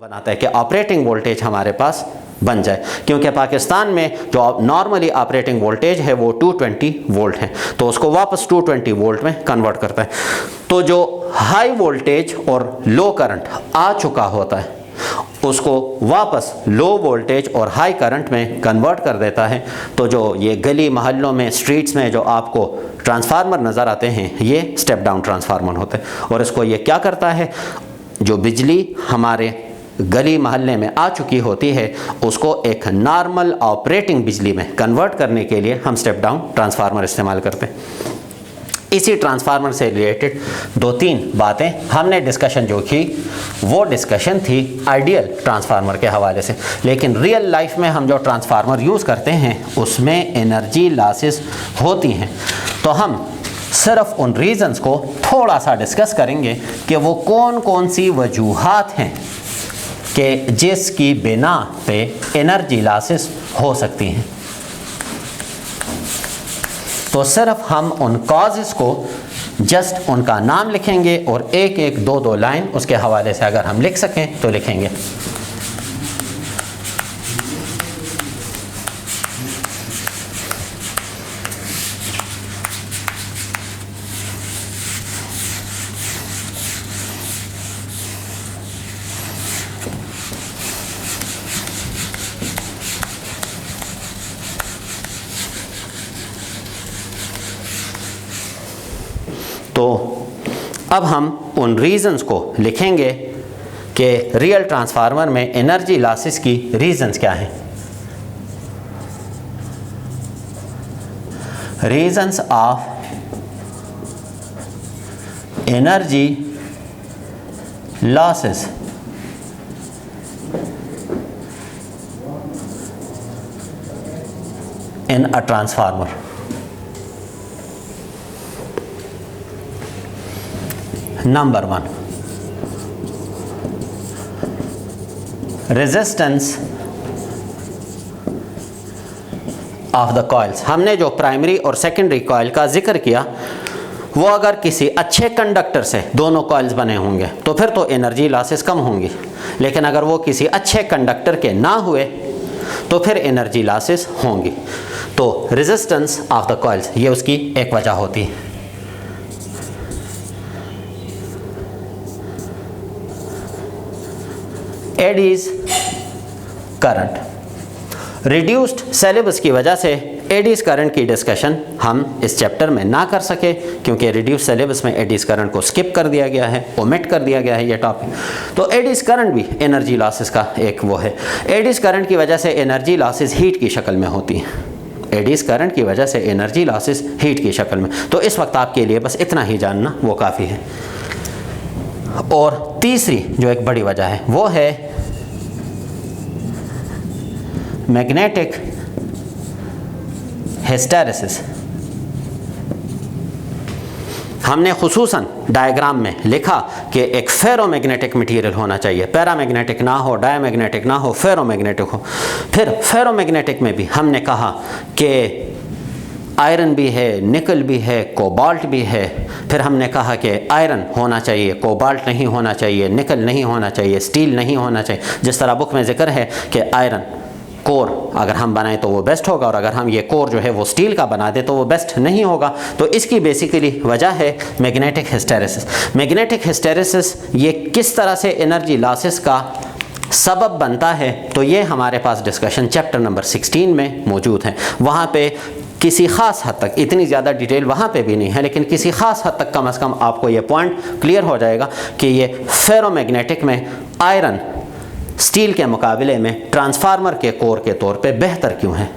बनाता है कि ऑपरेटिंग वोल्टेज हमारे पास बन जाए, क्योंकि पाकिस्तान में जो नॉर्मली ऑपरेटिंग वोल्टेज है वो 220 वोल्ट है, तो उसको वापस 220 वोल्ट में कन्वर्ट करता है। तो जो हाई वोल्टेज और लो करंट आ चुका होता है उसको वापस लो वोल्टेज और हाई करंट में कन्वर्ट कर देता है। तो जो ये गली मोहल्लों में स्ट्रीट्स में जो आपको ट्रांसफार्मर नज़र आते हैं ये स्टेप डाउन ट्रांसफार्मर होते हैं, और इसको ये क्या करता है, जो बिजली हमारे गली मोहल्ले में आ चुकी होती है उसको एक नॉर्मल ऑपरेटिंग बिजली में कन्वर्ट करने के लिए हम स्टेप डाउन ट्रांसफार्मर इस्तेमाल करते हैं। इसी ट्रांसफार्मर से रिलेटेड 2-3 बातें हमने डिस्कशन जो की वो डिस्कशन थी आइडियल ट्रांसफार्मर के हवाले से, लेकिन रियल लाइफ में हम जो ट्रांसफार्मर यूज़ करते हैं उसमें एनर्जी लॉसेस होती हैं। तो हम सिर्फ उन रीज़न्स को थोड़ा सा डिस्कस करेंगे कि वो कौन कौन सी वजूहात हैं कि जिसकी बिना पे एनर्जी लॉसेस हो सकती हैं। तो सिर्फ हम उन कॉजेज़ को जस्ट उनका नाम लिखेंगे और एक एक दो दो लाइन उसके हवाले से अगर हम लिख सकें तो लिखेंगे। तो अब हम उन रीज़न्स को लिखेंगे कि रियल ट्रांसफार्मर में एनर्जी लॉसेस की रीज़न्स क्या हैं। Reasons of energy losses in a transformer. Number 1, resistance of the coils. हमने जो प्राइमरी और सेकेंडरी कॉइल का जिक्र किया वो अगर किसी अच्छे कंडक्टर से दोनों कॉइल्स बने होंगे तो फिर तो एनर्जी लॉसेस कम होंगी, लेकिन अगर वो किसी अच्छे कंडक्टर के ना हुए तो फिर एनर्जी लॉसेस होंगी। तो रेजिस्टेंस ऑफ द कॉइल्स ये उसकी एक वजह होती है। एडीज करंट, रिड्यूस्ड सिलेबस की वजह से एडीज करंट की डिस्कशन हम इस चैप्टर में ना कर सके, क्योंकि रिड्यूस्ड सिलेबस में एडीज करंट को स्किप कर दिया गया है, ओमिट कर दिया गया है ये टॉपिक। तो एडीज करंट भी एनर्जी लॉसेस का एक वो है। एडीज करंट की वजह से एनर्जी लॉसेस हीट की शक्ल में होती हैं। एडीज करंट की वजह से एनर्जी लॉसेस हीट की शक्ल में। तो इस वक्त आपके लिए बस इतना ही जानना वो काफ़ी है। और तीसरी जो एक बड़ी वजह है वो है मैग्नेटिक हिस्टैरिसीस। हमने खुसूसन डायग्राम में लिखा कि एक फेरोमैग्नेटिक मटेरियल होना चाहिए, पैरामैग्नेटिक ना हो, डायमैग्नेटिक ना हो, फेरोमैग्नेटिक हो। फिर फेरोमैग्नेटिक में भी हमने कहा कि आयरन भी है, निकल भी है, कोबाल्ट भी है। फिर हमने कहा कि आयरन होना चाहिए, कोबाल्ट नहीं होना चाहिए, निकल नहीं होना चाहिए, स्टील नहीं होना चाहिए। जिस तरह बुक में जिक्र है कि आयरन कोर अगर हम बनाएं तो वो बेस्ट होगा, और अगर हम ये कोर जो है वो स्टील का बना दे तो वो बेस्ट नहीं होगा। तो इसकी बेसिकली वजह है मैग्नेटिक हिस्टैरिसीस। मैग्नेटिक हिस्टैरिसीस ये किस तरह से एनर्जी लॉसेस का सबब बनता है, तो ये हमारे पास डिस्कशन चैप्टर नंबर 16 में मौजूद है। वहाँ पे किसी ख़ास हद तक, इतनी ज़्यादा डिटेल वहाँ पे भी नहीं है, लेकिन किसी ख़ास हद तक कम से कम आपको ये पॉइंट क्लियर हो जाएगा कि ये फेरोमैग्नेटिक में आयरन स्टील के मुकाबले में ट्रांसफार्मर के कोर के तौर पे बेहतर क्यों है।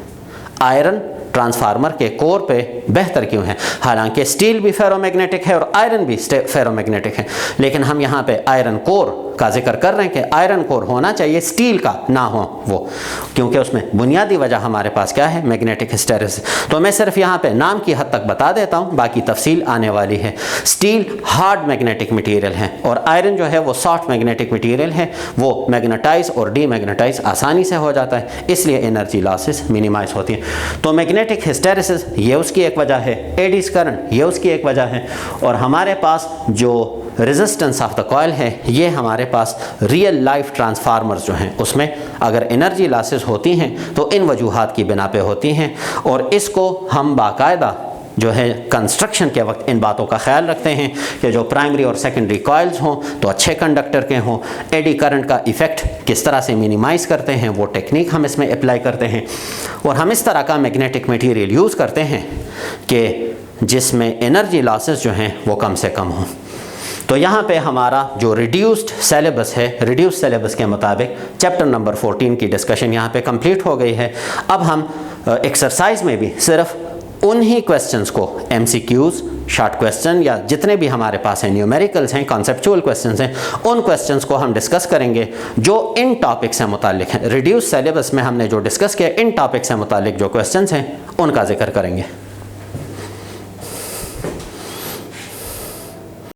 आयरन ट्रांसफार्मर के कोर पे बेहतर क्यों है। हालांकि स्टील भी फेरोमैग्नेटिक है और आयरन भी फेरोमैग्नेटिक है, लेकिन हम यहाँ पे आयरन कोर का जिक्र कर रहे हैं कि आयरन कोर होना चाहिए, स्टील का ना हो वो, क्योंकि उसमें बुनियादी वजह हमारे पास क्या है, मैग्नेटिक हिस्टैरिसीस। तो मैं सिर्फ यहाँ पे नाम की हद तक बता देता हूँ, बाकी तफसील आने वाली है। स्टील हार्ड मैग्नेटिक मटीरियल है और आयरन जो है वो सॉफ्ट मैग्नेटिक मटीरियल है, वो मैग्नेटाइज और डीमैग्नेटाइज आसानी से हो जाता है, इसलिए एनर्जी लॉसेस मिनिमाइज होती है। तो मैग्नेटिक हिस्टैरिसीस ये उसकी एक वजह है, एडीज करंट ये उसकी एक वजह है, और हमारे पास जो रेजिस्टेंस ऑफ द कॉइल है, ये हमारे पास रियल लाइफ ट्रांसफार्मर्स जो हैं उसमें अगर एनर्जी लॉसेस होती हैं तो इन वजूहात की बिना पे होती हैं, और इसको हम बाकायदा जो है कंस्ट्रक्शन के वक्त इन बातों का ख्याल रखते हैं कि जो प्राइमरी और सेकेंडरी कॉइल्स हों तो अच्छे कंडक्टर के हों, एडी करंट का इफ़ेक्ट किस तरह से मिनिमाइज़ करते हैं वो टेक्निक हम इसमें अप्लाई करते हैं, और हम इस तरह का मैग्नेटिक मटीरियल यूज़ करते हैं कि जिसमें एनर्जी लॉसेस जो हैं वो कम से कम हों। तो यहाँ पे हमारा जो रिड्यूस्ड सिलेबस है, रिड्यूस्ड सिलेबस के मुताबिक चैप्टर नंबर 14 की डिस्कशन यहाँ पे कंप्लीट हो गई है। अब हम एक्सरसाइज में भी सिर्फ उन्हीं क्वेश्चंस को, MCQs, शॉर्ट क्वेश्चन या जितने भी हमारे पास हैं, न्यूमेरिकल्स हैं, कॉन्सेप्चुअल क्वेश्चंस हैं, उन क्वेश्चंस को हम डिस्कस करेंगे जो इन टॉपिक से मुतालिक हैं। रिड्यूस सिलेबस में हमने जो डिस्कस किया, इन टॉपिक से मुतालिक जो क्वेश्चंस हैं उनका जिक्र करेंगे।